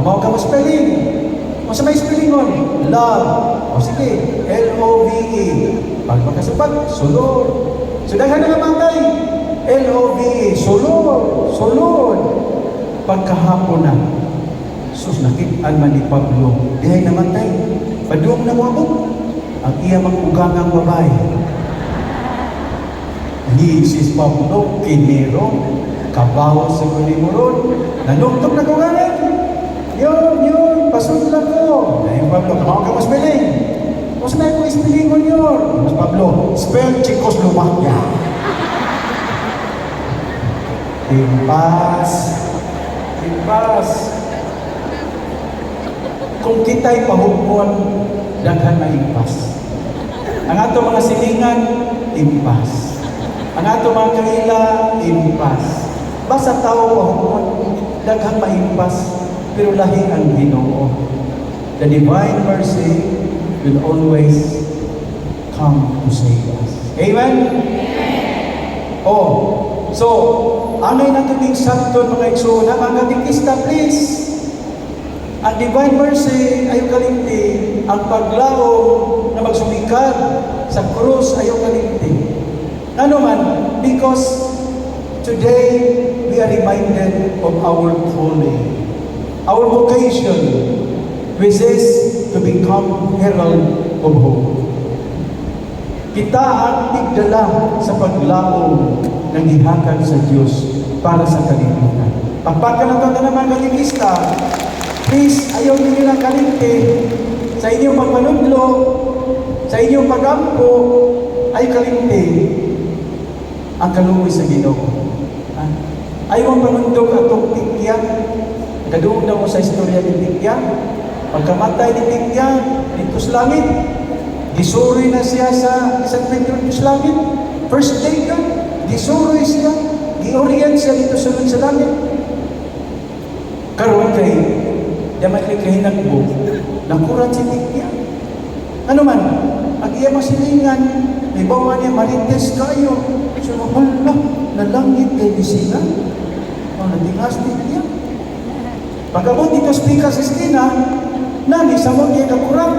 Kamaw ka mo spelling. O sa may spelling nun, love. O sige, L-O-V-E. Pag makasabag, sulod. So daghan na naman tayo. L-O-V-E, sulod. Sulod. Pagkahapon na, sus, nakitaan man ni Pablo. Dihay naman tayo. Padung na mo ako. Ang iya mag-ugangang babae. Ni sis Pablo, kiniro, kabawa sa kulimuron, nanuktok na kugangan. Yun, pasod lang ko. Ayun Pablo, kamaw ka mas spelling. O sa ko spelling mo yun. Mas Pablo, spell Czechoslovakia. Impas. Kung kita'y pahukon, daghan na impas. Ang ato mga silingan, impas. Ang ato mga kanila, impas. Basta tao pahukon, daghan maimpas, pero lahi ang Ginoo. The divine mercy will always come to save us. Amen? Oh, so, angay natin sakto mga igsoon, mga katikista, please. Ang divine mercy ayaw kalimti, ang paglaom na magsumikad sa krus ayaw kalimti. Ano man, because today we are reminded of our calling, our vocation, which is to become herald of hope. Kita ang tigdala sa paglaom ng gihatag sa Diyos para sa kalibutan. Pagpaka na ito naman katikista, please, ayaw ninyo ng kalimti sa inyong pagmanudlo, sa inyong pagampo, ay kalimti ang kaluoy sa Ginoo. Ayaw ang panundog atong Tikya. Kaduog na mo sa istorya ni Tikya. Pagkamatay ni Tikya, dito sa langit, gisuri na siya sa isang Pedro dito sa langit. First day ka, gisuri siya, giorient siya dito sa langit. Karoon kay yaman kay kahinagbo, nakurat si Tikya. Ano man, ang iya masilingan, may bawa niya, marites kayo. So, wala, nalangit kay bisina. O, natingas Tikya. Pagkabot dito speaker sa skina, nani, sa mga kaya kakurat,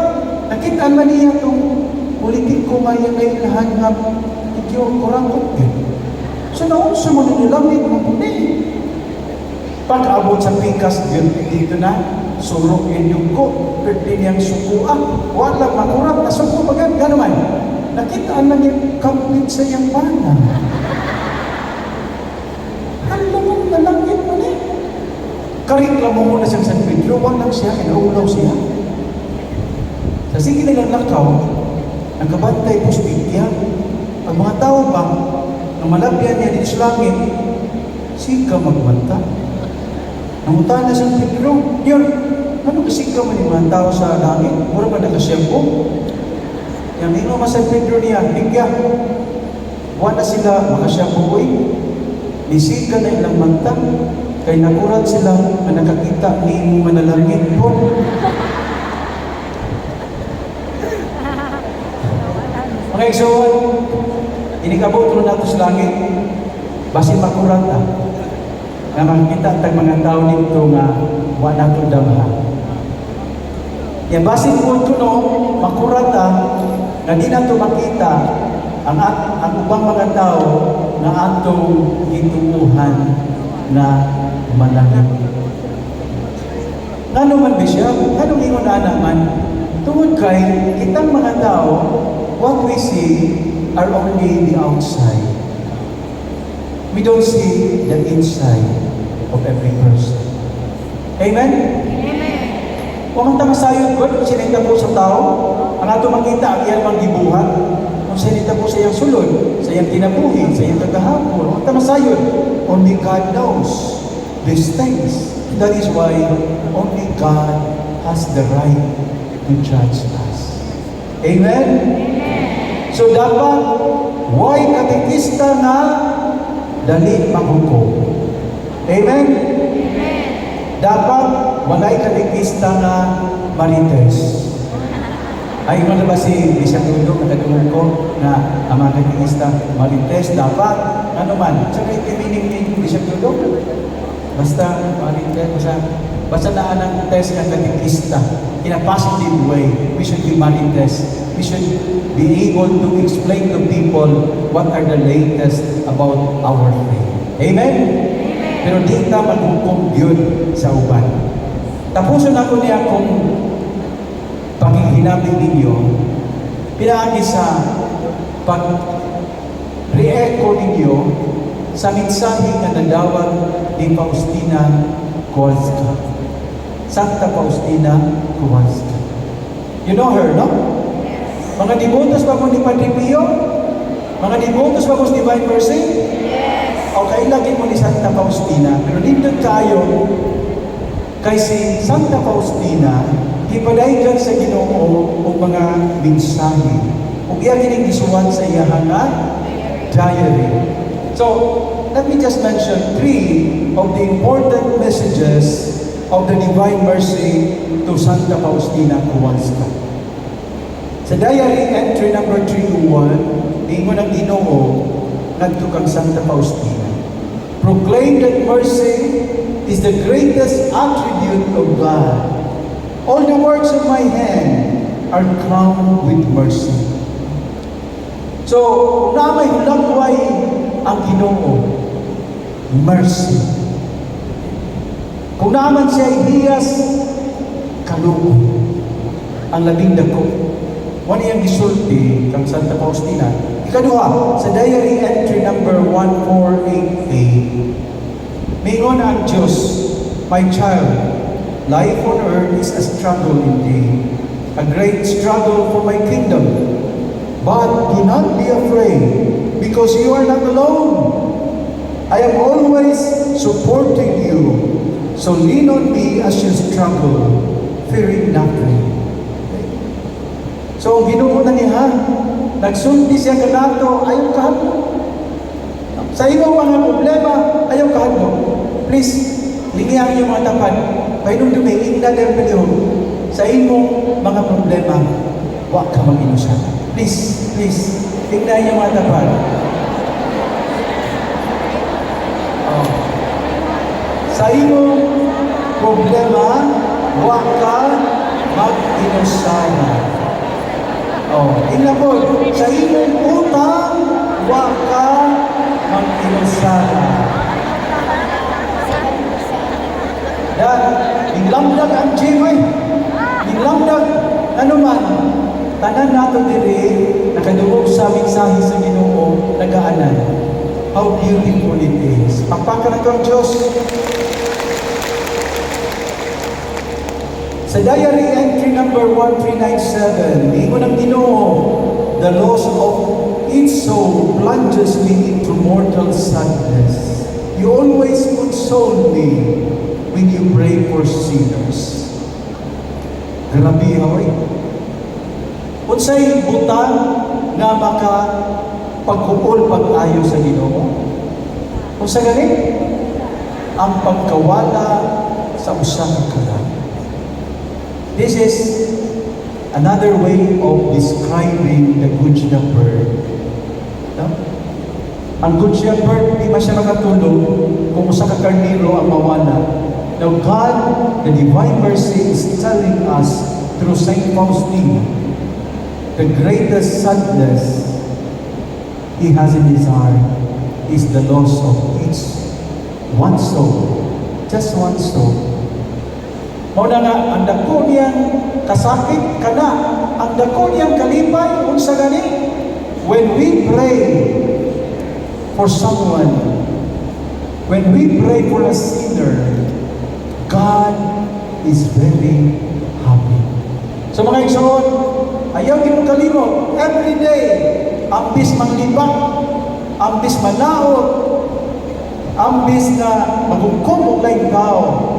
nakitaan man niya itong politiko ngayon na ilahan nga Tikyo kurang okay. So, naunsa mo nilangit mo puti. Pag-abot sa pikas, dito na, surok inyong ko, pwede niyang sukuan, walang makurap na suko, gano'n man. Nakitaan na niya kapit sa iyang bana. Alam mo, nalangit mo na. Kariklamo mo na siyang San Pedro, walang siya, inaulaw siya. Sa sige nilang lakaw, nagkabantay po si Tikya. Ang mga tao ba, na malabyan niya dito sa langit, sika magbanta. Nangutan na San Pedro, yun, ano kasi ka man yung mga tao sa langit? Mura ba nakasyempo? Yang ino mas San Pedro niya, Tikya, wala sila makasyempo ko nisika na ilang manta, kay nakurat sila na nakakita ni mo manalangin po. Mga igsoon, inikabot ko na ito sa langit, basin makurat na. Na makikita tag mga tao dito nga wala itong damha. Yan basin po ito no, makurata na di na ito makita ang ubang mga tao na atong gitunguhan na malangit. Ngano man ba siya? Ngano ingon na naman? Tungod kay kitang mga tao, what we see are only the outside. We don't see the inside of every person. Amen? Amen. Kung ang tamasayod ko, kung sinita po sa tao, ang ato makita, ang iyang magdibuhat, kung sinita po sa iyang sulod, sa iyang tinabuhi, sa iyang kagahapon, ang tamasayod, only God knows these things. That is why only God has the right to judge us. Amen? Amen. So dapat, why katikista na dali maghukom? Amen? Amen. Dapat walay katikista na marites. Ay, ano ba si Bishop Dudong, nakatulog ko na ang mga katikista marites, dapat, ano man, sa may meaning ni Bishop Dudong, basta marites, basta Basta na ang test ng katikista in a positive way. We should be money test. We should be able to explain to people what are the latest about our faith. Amen? Pero di ta maghukom yun sa uban. Tapuson ako niya kung paghihinapin ninyo, pinaagi sa pag-re-echo ninyo sa mensahe nga nadawat ni Faustina Kowalska. Santa Faustina Kowalska. You know her, no? Mga devotos pa mo ni Padre Pio? Mga devotos pa mo ni Divine Mercy? Yes. Okay, lagi mo ni Santa Faustina. Pero dito tayo, kay si Santa Faustina, ipadaygan sa Ginoo o mga mensahe. Kung iya kining gisuwan sa iyahang diary. So, let me just mention 3 of the important messages of the Divine Mercy to Santa Faustina Kowalska. Sa diary entry number 301, ingon ang Ginoo ngadto kang Santa Faustina. Proclaim that mercy is the greatest attribute of God. All the works of my hand are crowned with mercy. So, kung na may hulagway ang Ginoo, mercy. Kung naman siya ihiyas, kalugo. Ang labing dako. Wala yung gisulti kang Santa Faustina. Ikaduha, sa diary entry number 1488, mingon ang Diyos, my child, life on earth is a struggle indeed, a great struggle for my kingdom. But do not be afraid, because you are not alone. I am always supporting you. So lean on me as you struggle, fearing nothing. So, Ginoo na niya, nagsulti siya kanato, ayaw kahadlo. Sa imong mga problema, ayaw kahadlo. Please, lingihan niyo mga tapat. Painom dumiing na ng piliho. Sa imong mga problema, huwag ka mag-inusan. Please, please, tingnan niyo mga tapat. Oh. Sa imong problema, huwag ka mag-inusan. Oh, tingnan po, sa imong utang, huwag ka mag-inusan. Yan, ninglamdag ang Jimmy. Ninglamdag, ano man, tanan nato diri, nakadungog sa mensahe sa Ginoo, nagaanan. How beautiful it is. Pakpakan ang Diyos. Sa diary entry number 1397, ingon ang Ginoo, the loss of its soul plunges me into mortal sadness. You always console me when you pray for sinners. Grabe, hoy. Unsay butang nga maka pagkuol pag-ayo sa Ginoo? Unsa gani? Ang pagkawala sa usa ka kalag. This is another way of describing the Good Shepherd. No? Ang Good Shepherd, di ba siya makatulog kung usa ka karnero ang mawala? Now God, the Divine Mercy, is telling us through Saint Faustina, the greatest sadness He has in His heart is the loss of each one soul, just one soul. Muna nga, ang dako niyang kasakit kana, ang dako niyang kalipay, unsa gani? When we pray for someone, when we pray for a sinner, God is very happy. So mga igsoon, ayaw din mong kalimot, every day, ang bis manglibak, ang bis manaot, ang bis na maghukom og laing tao,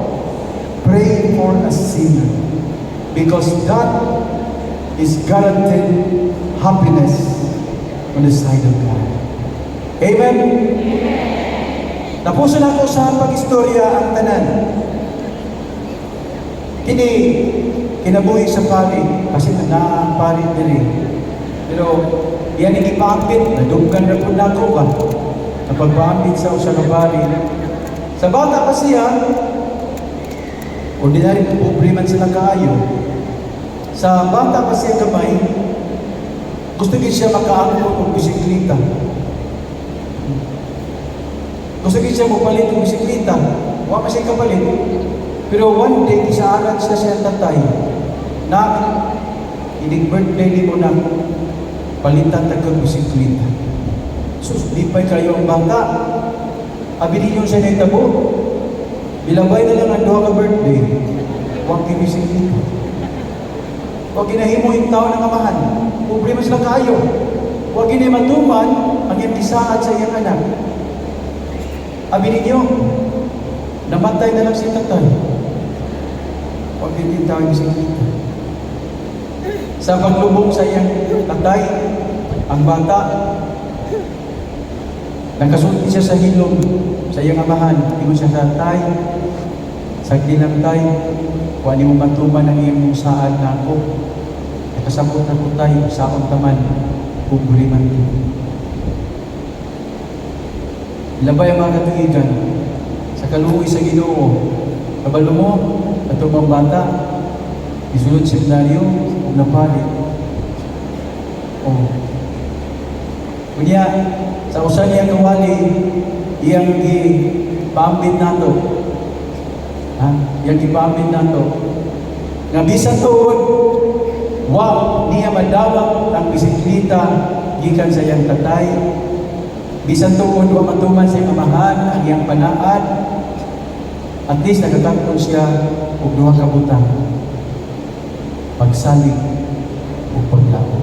pray for a sinner, because that is guaranteed happiness on the side of God. Amen? Tapusin ako sa pag-istorya ang tanan. Kinabuhi sa pari, kasi na ang pari diri. Pero, yan ikipapit, naduggan na po na ako ba? Napagpapit sa usa ka pari. Sa bata pa siya, Ordinary, pobre man sila kaayo. Sa bata pa siya kamay, gusto din siya makaangkot ng bisikleta. Gusto din siya magpalit ng bisikleta. Huwag pa siya kapalit. Pero one day, isaaran siya siya tatay na ining birthday ni mo na palitan tagong bisikleta. Sus, di pa kayo ang bata. Abi ninyo siya na itabo. Bilabay na lang ang duha ka birthday. Huwag bisikleta. Huwag kinahimo yung tao ng amahan. Pobre mo sila kayo. Huwag kinahimatuman ang iyang isaat sa iyang anak. Abi ninyo, namatay na lang si tatay. Huwag din tao yung bisikleta. Sa paglubong sa iyang tatay, ang bata, nagkasulti siya sa hilom sa iyang amahan. Ingon siya sa tay, sagdi lang tay, kung ano mo matuman ang iyong saan na ako. Nakasabot na ko tay, saon taman, pobre man ito. Labay ang mga katuigan, sa kaluoy sa Ginoo, kabalo mo, at mga bata, isulod seminaryo, o napali. O, kunya, sa usan niyang kawali, iyang ipambit nato. Ha? Iyang ipambit nato. Nga bisan tuod, wow, niya madawak ang bisikleta gikan sa iyang tatay. Bisan tuod, wa matuman sa iyang amahan, ang iyang panaan. At least nagkakatun siya og duha ka butang. Pagsalig o paglako.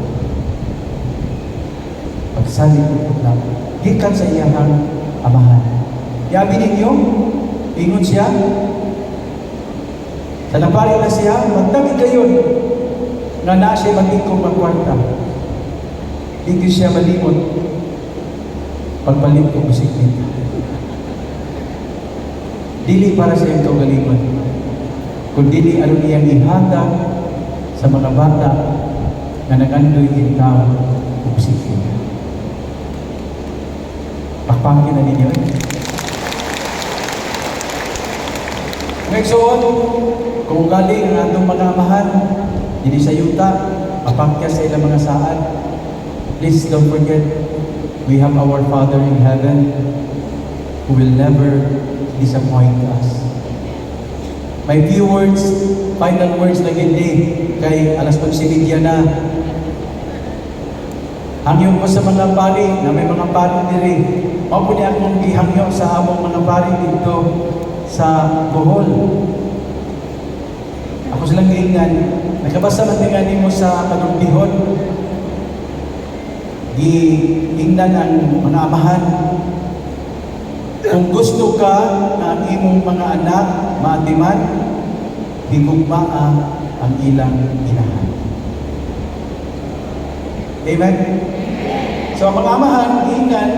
Pagsalig o paglako. Gikan sa iyang amahan. Yabi ninyo, ingon siya, sa napari na siya, magtagid kayo nga na siya magiging magkwarta. Hindi siya malimot pagpalit ko bisikleta. Dili para sa iyang kaugalingon, kundi dili ano niyang ihatag sa mga bata na nag-andoy in tao o bisikleta. Pakpangkin na ninyo eh. Ngayon, kung galing ang atong mga amahan, hindi sa yuta, mapakya sa ilang mga saan, please don't forget, we have our Father in heaven who will never disappoint us. May few words, final words na gindi kay alas 11:30 na. Hangyo ko sa mga pari, na may mga pari diri. Mao po niya akong gihangyo sa among mga pari dito sa Bohol. Ako silang giingan, nakabasa man nga nimo sa kadugtihon. Giingnan ang mga amahan. Kung gusto ka na ang imong mga anak maatiman, higugmaa ang ilang inahan. Amen? So ang mga amahan, ingan,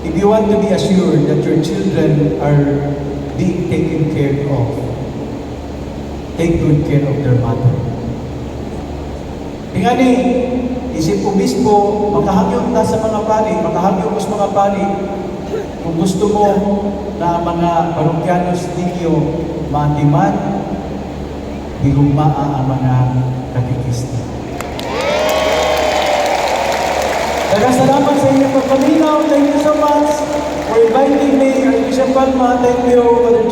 if you want to be assured that your children are being taken care of, take good care of their mother. Ingani, isip obispo, makahagyo ta sa mga pari, makahagyo mo sa mga pari. Kung gusto mo na mga parokyanos ninyo maatiman, higugmaa ang mga katikista. Salamat sa inyong pagpaminaw. Thank you so much for inviting me, Archbishop Palma. Thank you, Brother Joe.